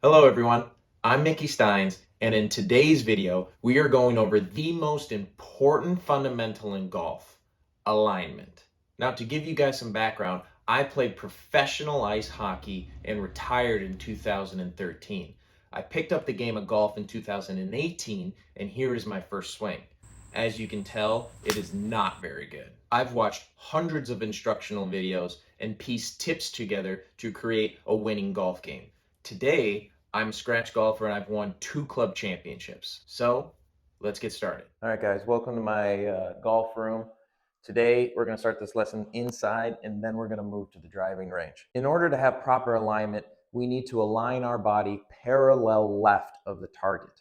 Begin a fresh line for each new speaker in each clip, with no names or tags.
Hello everyone, I'm Mickey Steins, and in today's video, we are going over the most important fundamental in golf, alignment. Now, to give you guys some background, I played professional ice hockey and retired in 2013. I picked up the game of golf in 2018, and here is my first swing. As you can tell, it is not very good. I've watched hundreds of instructional videos and pieced tips together to create a winning golf game. Today, I'm a scratch golfer and I've won 2 club championships. So let's get started. All right, guys, welcome to my golf room. Today, we're going to start this lesson inside and then we're going to move to the driving range. In order to have proper alignment, we need to align our body parallel left of the target.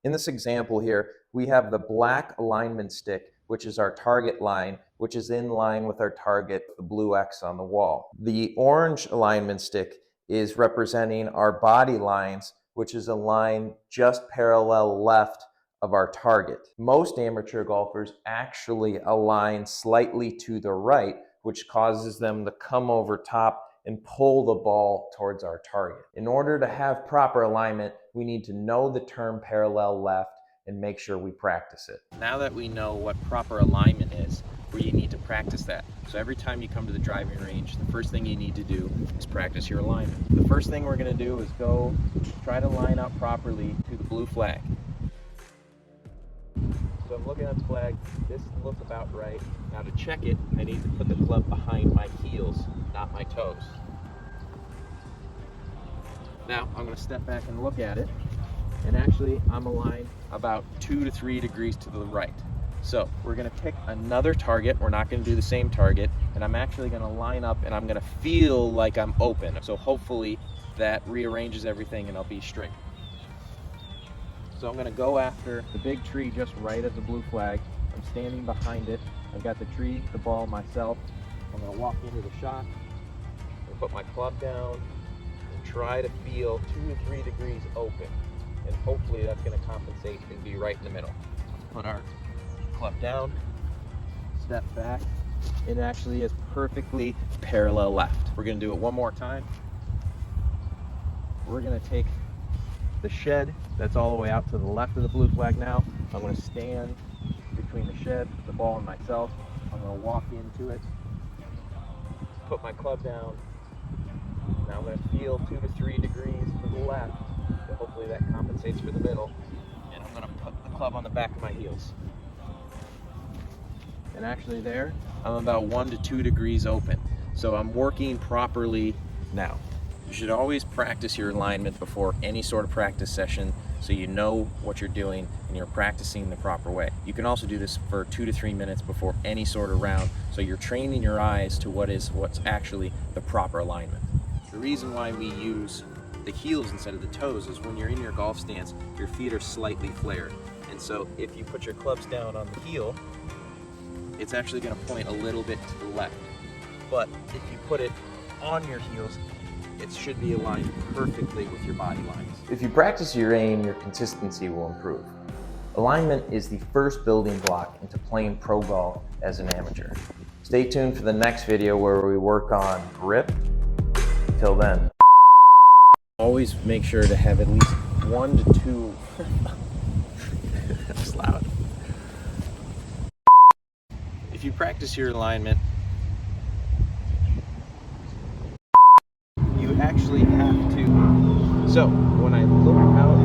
In this example here, we have the black alignment stick, which is our target line, which is in line with our target, the blue X on the wall. The orange alignment stick is representing our body lines, which is a line just parallel left of our target. Most amateur golfers actually align slightly to the right, which causes them to come over top and pull the ball towards our target. In order to have proper alignment, we need to know the term parallel left and make sure we practice it. Now that we know what proper alignment is, you need to practice that. So every time you come to the driving range, the first thing you need to do is practice your alignment. The first thing we're going to do is go try to line up properly to the blue flag. So I'm looking at the flag, this looks about right. Now to check it, I need to put the club behind my heels, not my toes. Now I'm going to step back and look at it, and actually I'm aligned about 2 to 3 degrees to the right. So we're going to pick another target. We're not going to do the same target, and I'm actually going to line up and I'm going to feel like I'm open. So hopefully that rearranges everything and I'll be straight. So I'm going to go after the big tree just right of the blue flag. I'm standing behind it. I've got the tree, the ball, myself. I'm going to walk into the shot and put my club down and try to feel 2 to 3 degrees open. And hopefully that's going to compensate and be right in the middle. Put our club down, step back. It actually is perfectly parallel left. We're going to do it one more time. We're going to take the shed that's all the way out to the left of the blue flag now. I'm going to stand between the shed, the ball, and myself. I'm going to walk into it, put my club down. Now I'm going to feel 2 to 3 degrees to the left, so hopefully that compensates for the middle. And I'm going to put the club on the back of my heels. And actually there, I'm about 1 to 2 degrees open. So I'm working properly now. You should always practice your alignment before any sort of practice session so you know what you're doing and you're practicing the proper way. You can also do this for 2 to 3 minutes before any sort of round, so you're training your eyes to what's actually the proper alignment. The reason why we use the heels instead of the toes is when you're in your golf stance, your feet are slightly flared. And so if you put your clubs down on the heel, it's actually going to point a little bit to the left. But if you put it on your heels, it should be aligned perfectly with your body lines. If you practice your aim, your consistency will improve. Alignment is the first building block into playing pro golf as an amateur. Stay tuned for the next video where we work on grip. Till then. Always make sure to have at least 1 to 2... That's loud. If you practice your alignment, you actually have to. So when I look out